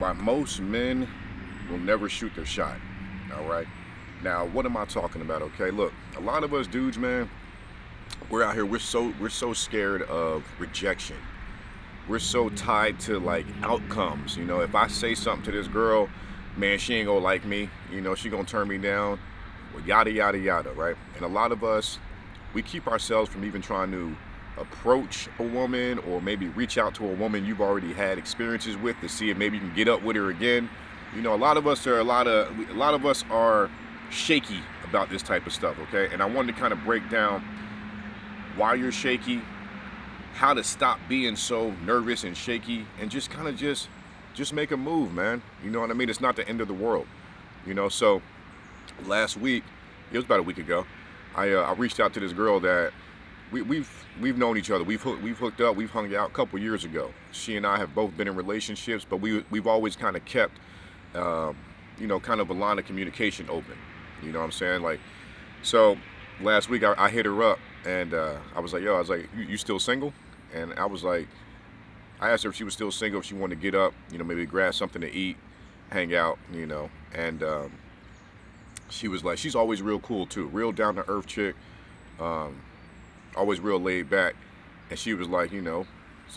Why most men will never shoot their shot. All right. Now, what am I talking about? Okay, look, a lot of us dudes, man, we're out here. We're so scared of rejection. We're so tied to like outcomes. If I say something to this girl, man, she ain't gonna like me. She gonna turn me down. Well, yada yada yada, right? And a lot of us, we keep ourselves from even trying to approach a woman or maybe reach out to a woman you've already had experiences with to see if maybe you can get up with her again. A lot of us are shaky about this type of stuff, okay? And I wanted to kind of break down why you're shaky, how to stop being so nervous and shaky, and just kind of just make a move, man. You know what I mean? It's not the end of the world. So last week, it was about a week ago, I reached out to this girl that we've known each other. We've hooked up. We've hung out a couple years ago. She and I have both been in relationships, but we've always kind of kept, kind of a line of communication open. You know what I'm saying? Like, so last week I hit her up and I was like, yo, you still single? And I asked her if she was still single, if she wanted to get up, maybe grab something to eat, hang out, and she was like, she's always real cool too, real down to earth chick. Um, Always real laid back. And she was like,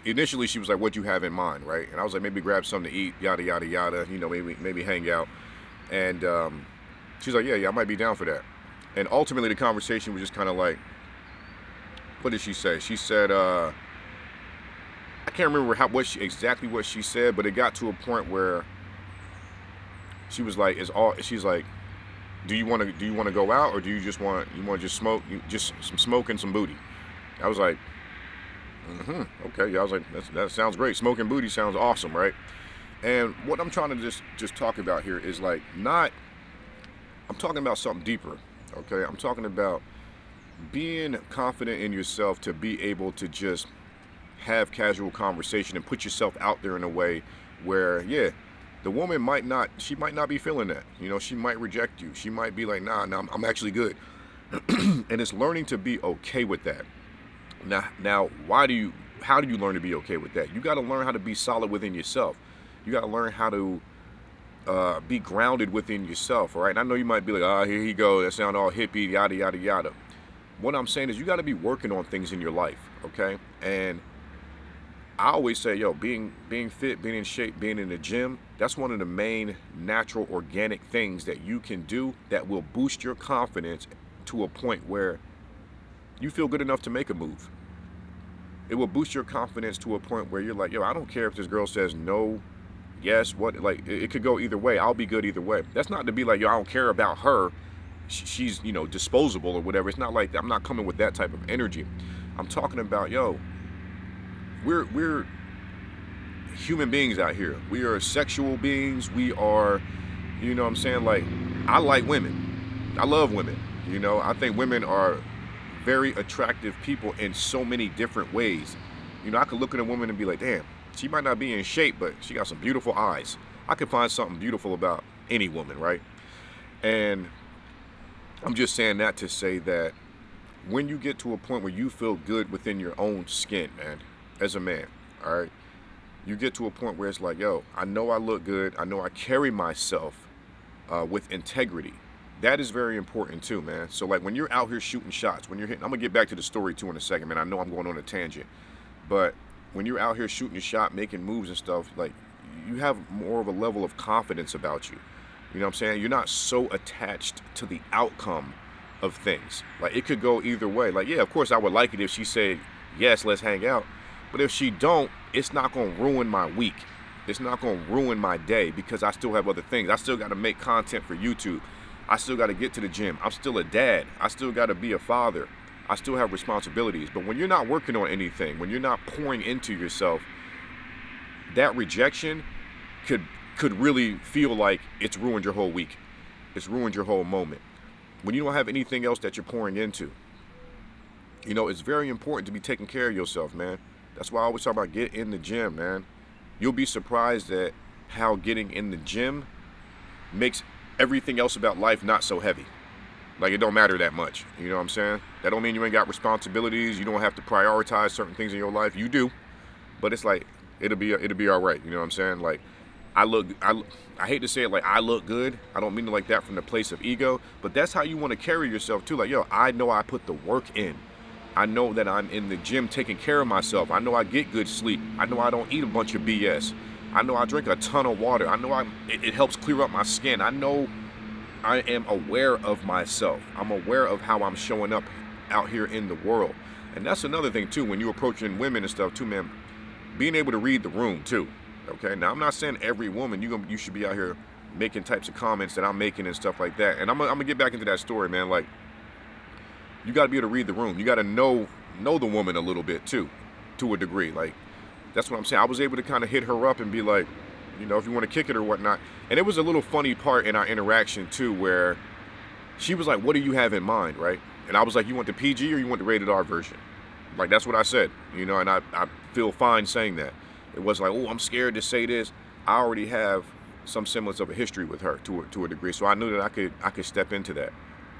initially she was like, what do you have in mind, right? And I was like, maybe grab something to eat, yada yada yada, maybe hang out. And she's like, yeah, I might be down for that. And ultimately the conversation was just kind of like, what did she say? She said, I can't remember exactly what she said, but it got to a point where she was like, she's like, do you want to go out, or do you want to just smoke, just some smoke and some booty? I was like, okay, yeah. I was like, that sounds great. Smoking booty sounds awesome, right? And what I'm trying to just talk about here is like not. I'm talking about something deeper. Okay, I'm talking about being confident in yourself to be able to just have casual conversation and put yourself out there in a way where, yeah, the woman she might not be feeling that. She might reject you. She might be like, nah, I'm actually good. And it's learning to be okay with that. Now, how do you learn to be okay with that? You got to learn how to be solid within yourself. You got to learn how to be grounded within yourself, all right? And I know you might be like, here he go, that sound all hippie, yada, yada, yada. What I'm saying is you got to be working on things in your life, okay? And I always say, yo, being fit, being in shape, being in the gym, that's one of the main natural organic things that you can do that will boost your confidence to a point where you feel good enough to make a move. It will boost your confidence to a point where you're like, yo, I don't care if this girl says no, yes, what, like, it could go either way. I'll be good either way. That's not to be like, yo, I don't care about her. She's, disposable or whatever. It's not like that. I'm not coming with that type of energy. I'm talking about, yo, we're human beings out here. We are sexual beings. We are, what I'm saying? Like, I like women. I love women. I think women are very attractive people in so many different ways. I could look at a woman and be like, damn, she might not be in shape, but she got some beautiful eyes. I could find something beautiful about any woman, right? And I'm just saying that to say that when you get to a point where you feel good within your own skin, man, as a man, all right, you get to a point where it's like, yo, I know I look good. I know I carry myself with integrity. That is very important too, man. So like when you're out here shooting shots, when you're hitting, I'm gonna get back to the story too in a second, man. I know I'm going on a tangent, but when you're out here shooting a shot, making moves and stuff, like you have more of a level of confidence about you. You know what I'm saying? You're not so attached to the outcome of things. Like it could go either way. Like, yeah, of course I would like it if she said, yes, let's hang out. But if she don't, it's not gonna ruin my week. It's not gonna ruin my day because I still have other things. I still gotta make content for YouTube. I still gotta get to the gym. I'm still a dad. I still gotta be a father. I still have responsibilities. But when you're not working on anything, when you're not pouring into yourself, that rejection could really feel like it's ruined your whole week. It's ruined your whole moment. When you don't have anything else that you're pouring into, it's very important to be taking care of yourself, man. That's why I always talk about get in the gym, man. You'll be surprised at how getting in the gym makes everything else about life not so heavy. Like it don't matter that much. You know what I'm saying? That don't mean you ain't got responsibilities. You don't have to prioritize certain things in your life. You do, but it's like it'll be all right. You know what I'm saying? Like I hate to say it, like, I look good. I don't mean it like that from the place of ego, but that's how you want to carry yourself too. Like, yo, I know I put the work in. I know that I'm in the gym taking care of myself. I know I get good sleep. I know I don't eat a bunch of BS. I know I drink a ton of water. I know it helps clear up my skin. I know I am aware of myself. I'm aware of how I'm showing up out here in the world. And that's another thing too, when you're approaching women and stuff too, man, being able to read the room too. Okay, now I'm not saying every woman you should be out here making types of comments that I'm making and stuff like that. And I'm gonna get back into that story, man. Like, you got to be able to read the room. You got to know the woman a little bit too, to a degree. Like, that's what I'm saying. I was able to kind of hit her up and be like, you know, if you want to kick it or whatnot. And it was a little funny part in our interaction too, where she was like, what do you have in mind, right? And I was like, you want the PG or you want the rated R version? Like, that's what I said, you know, and I feel fine saying that. It wasn't like, oh, I'm scared to say this. I already have some semblance of a history with her to a degree. So I knew that I could step into that.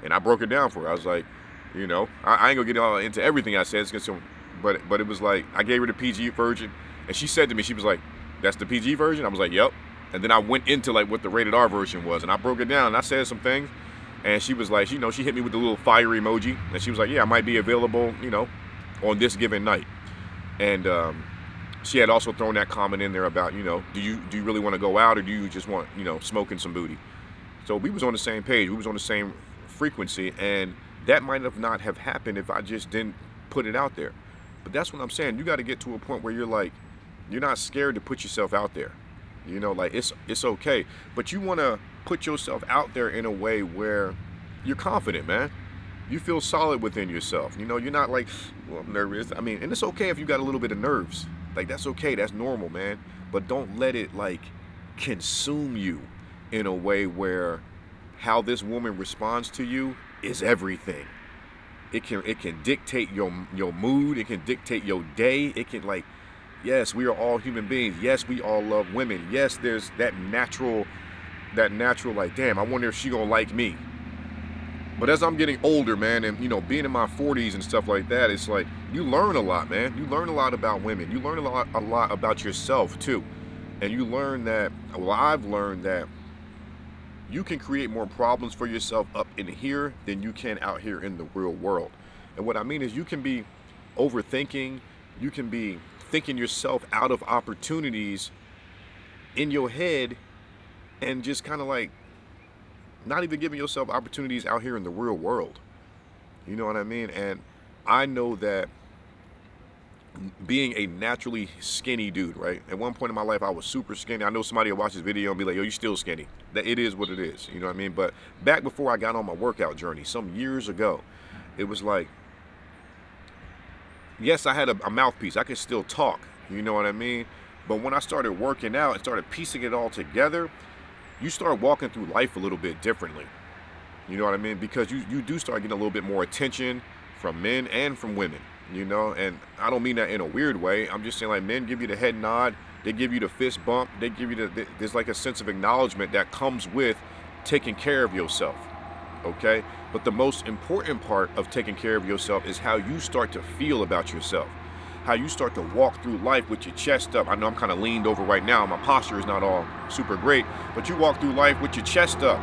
And I broke it down for her. I was like, you know, I ain't gonna get all into everything I said, but it was like, I gave her the PG version, and she said to me, she was like, that's the PG version? I was like, yep. And then I went into like what the rated R version was, and I broke it down, and I said some things, and she was like, you know, she hit me with the little fire emoji, and she was like, yeah, I might be available, you know, on this given night. And she had also thrown that comment in there about, you know, do you really want to go out, or do you just want, you know, smoking some booty? So we was on the same page, we was on the same frequency, and that might have not have happened if I just didn't put it out there. But that's what I'm saying. You got to get to a point where you're like, you're not scared to put yourself out there. You know, like, it's okay. But you want to put yourself out there in a way where you're confident, man. You feel solid within yourself. You know, you're not like, well, I'm nervous. I mean, and it's okay if you got a little bit of nerves. Like, that's okay. That's normal, man. But don't let it, like, consume you in a way where how this woman responds to you is everything. It can dictate your mood. It can dictate your day. It can, like, yes, we are all human beings. Yes, we all love women. Yes, there's that natural like, damn, I wonder if she gonna like me. But as I'm getting older, man, and, you know, being in my 40s and stuff like that, it's like, you learn a lot, man. You learn a lot about women. You learn a lot about yourself too. And you learn that, well, I've learned that you can create more problems for yourself up in here than you can out here in the real world. And what I mean is, you can be overthinking, you can be thinking yourself out of opportunities in your head, and just kind of like not even giving yourself opportunities out here in the real world. You know what I mean? And I know that being a naturally skinny dude, right? At one point in my life, I was super skinny. I know somebody will watch this video and be like, yo, you still skinny. That it is what it is, you know what I mean? But back before I got on my workout journey, some years ago, it was like, yes, I had a mouthpiece. I could still talk, you know what I mean? But when I started working out and started piecing it all together, you start walking through life a little bit differently. You know what I mean? Because you do start getting a little bit more attention from men and from women, you know? And I don't mean that in a weird way. I'm just saying, like, men give you the head nod. They give you the fist bump. They give you there's like a sense of acknowledgement that comes with taking care of yourself, okay? But the most important part of taking care of yourself is how you start to feel about yourself. How you start to walk through life with your chest up. I know I'm kind of leaned over right now. My posture is not all super great, but you walk through life with your chest up,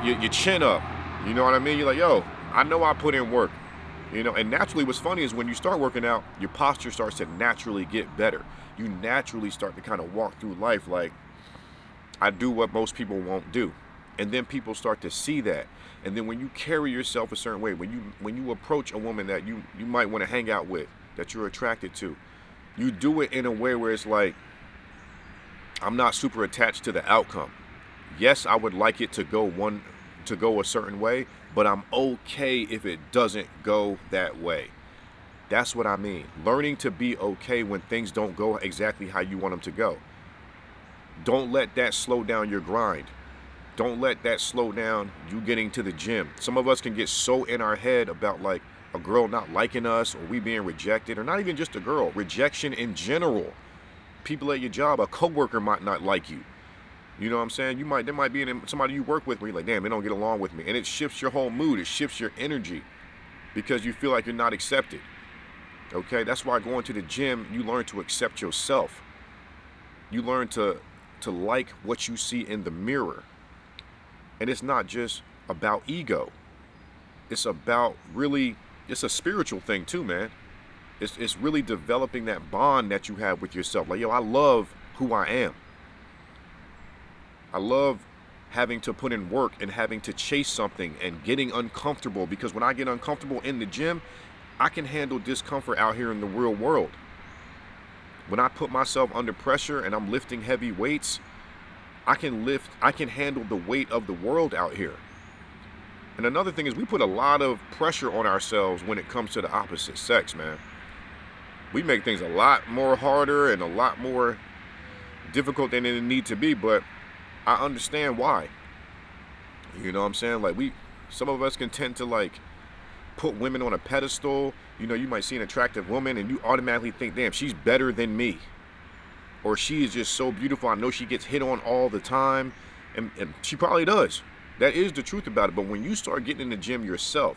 your chin up. You know what I mean? You're like, yo, I know I put in work. You know, and naturally what's funny is when you start working out, your posture starts to naturally get better. You naturally start to kind of walk through life like, I do what most people won't do. And then people start to see that. And then when you carry yourself a certain way, when you approach a woman that you might want to hang out with, that you're attracted to, you do it in a way where it's like, I'm not super attached to the outcome. Yes, I would like it to go a certain way, but I'm okay if it doesn't go that way. That's what I mean. Learning to be okay when things don't go exactly how you want them to go. Don't let that slow down your grind. Don't let that slow down you getting to the gym. Some of us can get so in our head about like a girl not liking us, or we being rejected, or not even just a girl, rejection in general. People at your job, a coworker might not like you. You know what I'm saying? There might be somebody you work with where you're like, damn, they don't get along with me. And it shifts your whole mood. It shifts your energy because you feel like you're not accepted. Okay? That's why going to the gym, you learn to accept yourself. You learn to to like what you see in the mirror. And it's not just about ego. It's about really, it's a spiritual thing too, man. It's really developing that bond that you have with yourself. Like, yo, I love who I am. I love having to put in work and having to chase something and getting uncomfortable, because when I get uncomfortable in the gym, I can handle discomfort out here in the real world. When I put myself under pressure and I'm lifting heavy weights, I can handle the weight of the world out here. And another thing is, we put a lot of pressure on ourselves when it comes to the opposite sex, man. We make things a lot more harder and a lot more difficult than it need to be, but I understand why. You know what I'm saying? Like, some of us can tend to like put women on a pedestal. You know, you might see an attractive woman and you automatically think, damn, she's better than me. Or she is just so beautiful, I know she gets hit on all the time. And she probably does. That is the truth about it. But when you start getting in the gym yourself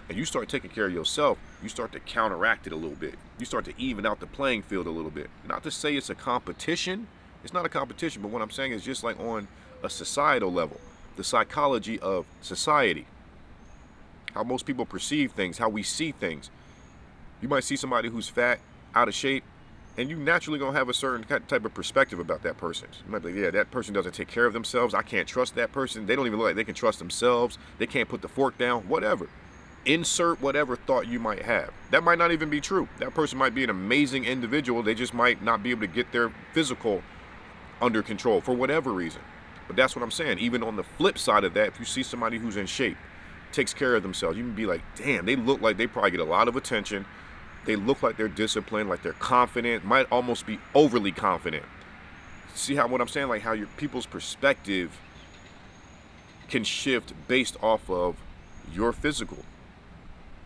and you start taking care of yourself, you start to counteract it a little bit. You start to even out the playing field a little bit. Not to say it's a competition. It's not a competition, but what I'm saying is just like on a societal level, the psychology of society, how most people perceive things, how we see things. You might see somebody who's fat, out of shape, and you naturally gonna have a certain type of perspective about that person. You might be like, yeah, that person doesn't take care of themselves. I can't trust that person. They don't even look like they can trust themselves. They can't put the fork down, whatever. Insert whatever thought you might have. That might not even be true. That person might be an amazing individual. They just might not be able to get their physical under control for whatever reason. But that's what I'm saying. Even on the flip side of that, if you see somebody who's in shape, takes care of themselves, you can be like, damn, they look like they probably get a lot of attention. They look like they're disciplined, like they're confident, might almost be overly confident. See what I'm saying? Like how your people's perspective can shift based off of your physical,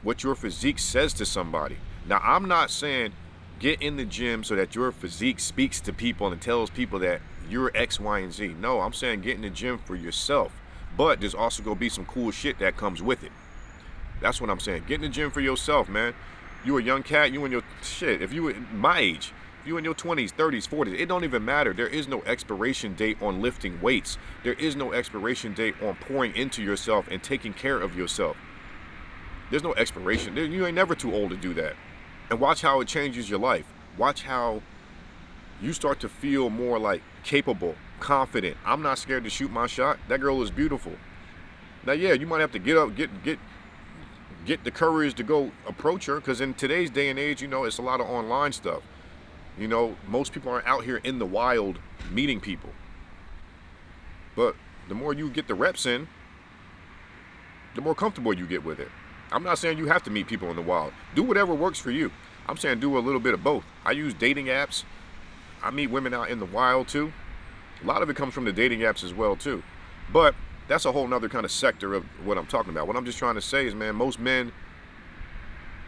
what your physique says to somebody. Now, I'm not saying get in the gym so that your physique speaks to people and tells people that you're X, Y, and Z. No, I'm saying get in the gym for yourself. But there's also going to be some cool shit that comes with it. That's what I'm saying. Get in the gym for yourself, man. You a young cat, you in your shit. If you my age, if you in your 20s, 30s, 40s, it don't even matter. There is no expiration date on lifting weights. There is no expiration date on pouring into yourself and taking care of yourself. There's no expiration. You ain't never too old to do that. And watch how it changes your life. Watch how you start to feel more like capable, confident. I'm not scared to shoot my shot. That girl is beautiful. Now, yeah, you might have to get up, get the courage to go approach her, because in today's day and age, you know, it's a lot of online stuff. You know, most people aren't out here in the wild meeting people. But the more you get the reps in, the more comfortable you get with it. I'm not saying you have to meet people in the wild. Do whatever works for you. I'm saying do a little bit of both. I use dating apps. I meet women out in the wild too. A lot of it comes from the dating apps as well too. But that's a whole nother kind of sector of what I'm talking about. What I'm just trying to say is, man, most men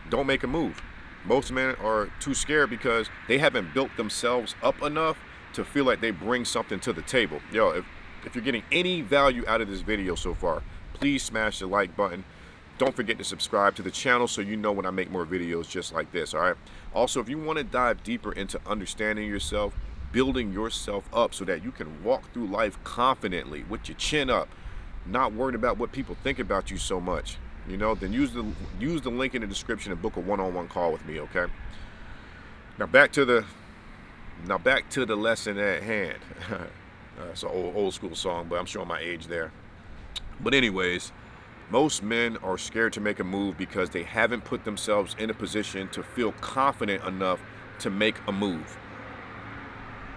don't make a move. Most men are too scared because they haven't built themselves up enough to feel like they bring something to the table. Yo, if you're getting any value out of this video so far, please smash the like button. Don't forget to subscribe to the channel so you know when I make more videos just like this, all right? Also, if you want to dive deeper into understanding yourself, building yourself up so that you can walk through life confidently with your chin up, not worried about what people think about you so much, you know, then use the link in the description and book a one-on-one call with me, okay? Now back to the lesson at hand. It's an old school song, but I'm showing my age there. But anyways, most men are scared to make a move because they haven't put themselves in a position to feel confident enough to make a move.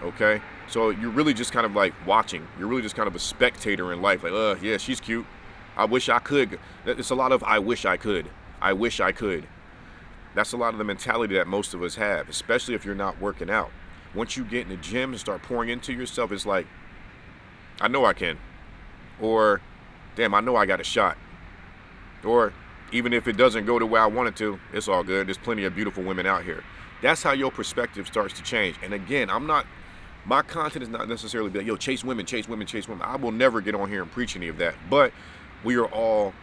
Okay? So you're really just kind of like watching. You're really just kind of a spectator in life. Like, yeah, she's cute. I wish I could. It's a lot of I wish I could. I wish I could. That's a lot of the mentality that most of us have, especially if you're not working out. Once you get in the gym and start pouring into yourself, it's like, I know I can. Or, damn, I know I got a shot. Or even if it doesn't go the way I want it to, it's all good. There's plenty of beautiful women out here. That's how your perspective starts to change. And again, my content is not necessarily be like, yo, chase women, chase women, chase women. I will never get on here and preach any of that. But we are all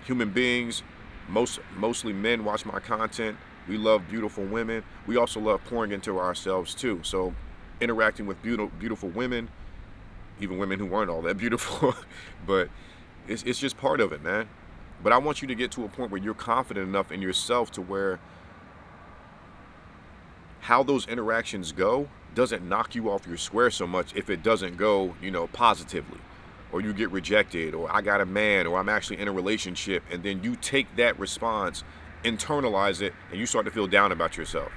human beings. Mostly men watch my content. We love beautiful women. We also love pouring into ourselves too. So interacting with beautiful women, even women who weren't all that beautiful. But it's just part of it, man. But I want you to get to a point where you're confident enough in yourself to where how those interactions go doesn't knock you off your square so much if it doesn't go, positively, or you get rejected, or I got a man, or I'm actually in a relationship, and then you take that response, internalize it, and you start to feel down about yourself.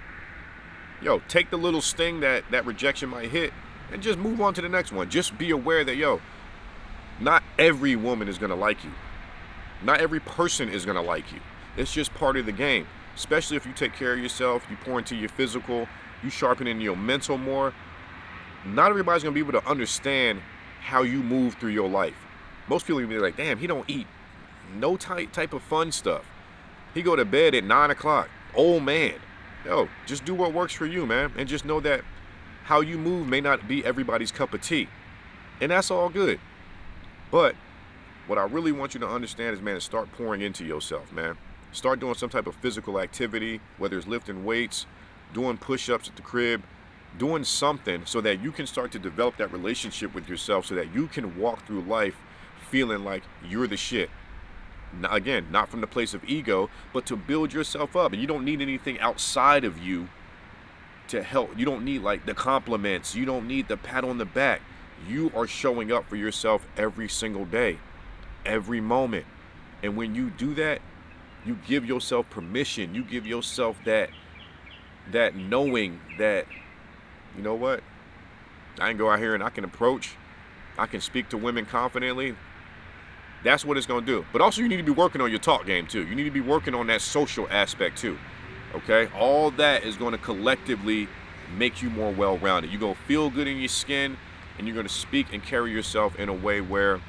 Yo, take the little sting that rejection might hit and just move on to the next one. Just be aware that, not every woman is going to like you. Not every person is going to like you. It's just part of the game. Especially if you take care of yourself, you pour into your physical, you sharpen in your mental more. Not everybody's going to be able to understand how you move through your life. Most people are going to be like, damn, he don't eat no type of fun stuff. He go to bed at 9 o'clock. Old man. Yo, just do what works for you, man. And just know that how you move may not be everybody's cup of tea. And that's all good. But what I really want you to understand is, man, is start pouring into yourself, man. Start doing some type of physical activity, whether it's lifting weights, doing push-ups at the crib, doing something so that you can start to develop that relationship with yourself so that you can walk through life feeling like you're the shit. Now, again, not from the place of ego, but to build yourself up. And you don't need anything outside of you to help. You don't need like the compliments. You don't need the pat on the back. You are showing up for yourself every single day, every moment. And when you do that, you give yourself permission. You give yourself that knowing that, you know what? I can go out here and I can approach. I can speak to women confidently. That's what it's going to do. But also you need to be working on your talk game too. You need to be working on that social aspect too. Okay? All that is going to collectively make you more well-rounded. You're going to feel good in your skin, and you're going to speak and carry yourself in a way where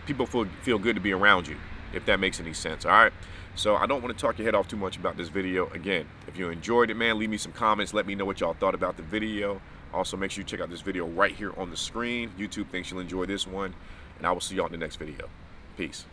people feel good to be around you, if that makes any sense. All right? So I don't want to talk your head off too much about this video. Again, if you enjoyed it, man, leave me some comments. Let me know what y'all thought about the video. Also, make sure you check out this video right here on the screen. YouTube thinks you'll enjoy this one. And I will see y'all in the next video. Peace.